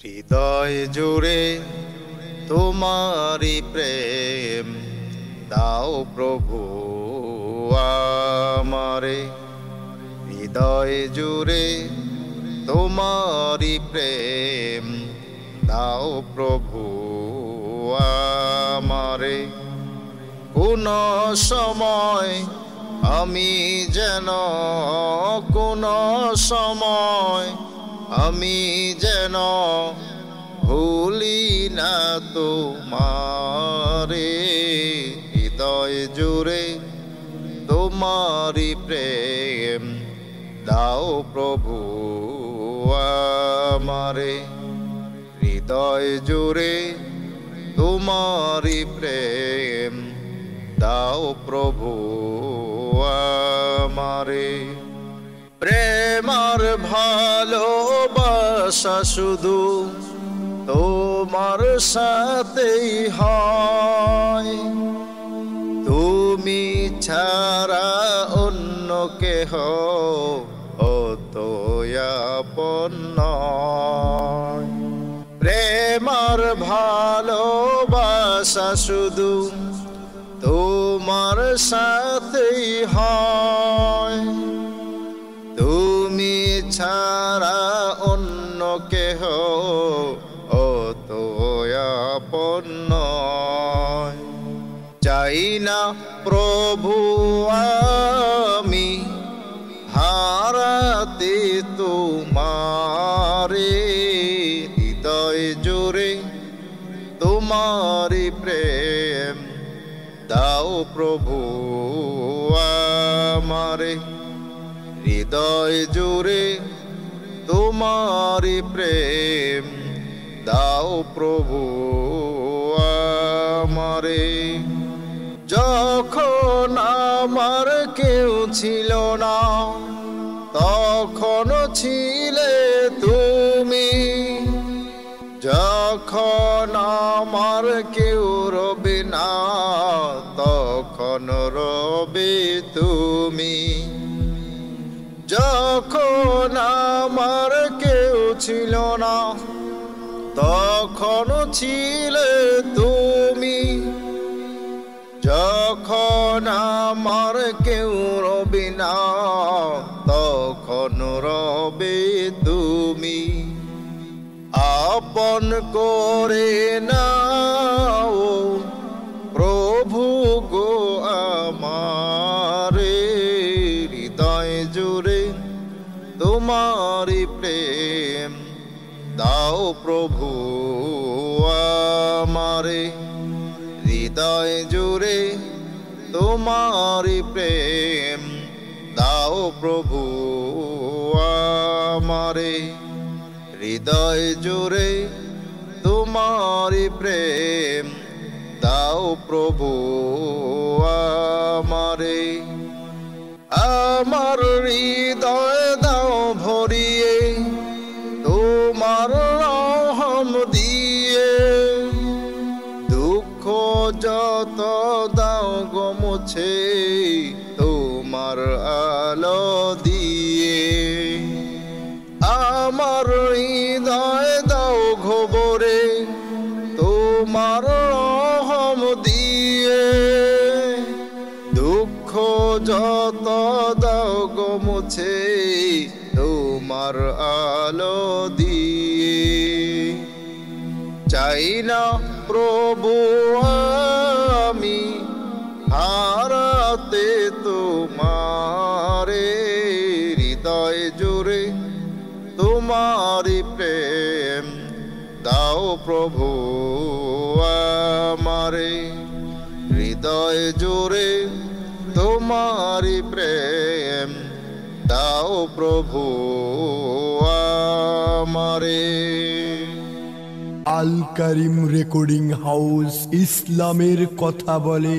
হৃদয় জুড়ে তোমারি প্রেম দাও প্রভু আমারে। হৃদয় জুড়ে তোমারি প্রেম দাও প্রভু আমারে। কোন সময় আমি যেন আমি যেন ভুলি না তোমারে। হৃদয় জুড়ে তোমারি প্রেম দাও প্রভু আমারে। হৃদয় জুড়ে তোমারি প্রেম দাও প্রভু আমারে। প্রেম আর ভালোবাসা শুধু তোমার সাথেই হয়, তুমি ছাড়া অন্য কেহ অত আপন নয়। প্রেম আর ভালোবাসা শুধু তোমার সাথেই হয়, তুমি ছাড়া অন্য কেহ অত আপন নয়। চাই না প্রভু আমি হারাতে তোমারে। হৃদয় জুড়ে তোমারি প্রেম দাও প্রভু আমারে। হৃদয় জুড়ে তোমারি প্রেম দাও প্রভু আমারে। যখন আমার কেউ ছিল না তখন ছিলে তুমি, যখন আমার কেউ রবে না তখন রবে তুমি, যখন আমার কেউ ছিল না তখন ছিলে তুমি, যখন আমার কেউ রবে না তখন রবে তুমি। আপন করে নাও প্রভু গো আমারে। হৃদয় জুড়ে তোমারি প্রেম দাও প্রভু আমারে। হৃদয় জুড়ে তোমারি প্রেম দাও প্রভু আমারে। হৃদয় জুড়ে তোমারি প্রেম দাও প্রভু আমারে। আমার হৃদয় দাও ভরিয়ে তোমার রহম দিয়ে, দুঃখ যত দাও গো মুছে তোমার আলো দিয়ে। আমার হৃদয় দাও ঘোবরে তোমার রহম দিয়ে, দুঃখ যত দাও গো মুছে তোমার আলো দিয়ে। চাই না প্রভু আমি হারাতে তোমারে। হৃদয় জুড়ে তোমারি প্রেম দাও প্রভু আমারে। হৃদয় জুড়ে তোমারি প্রেম দাও প্রভু আমারে। আল কারিম রেকর্ডিং হাউস ইসলামের কথা বলে।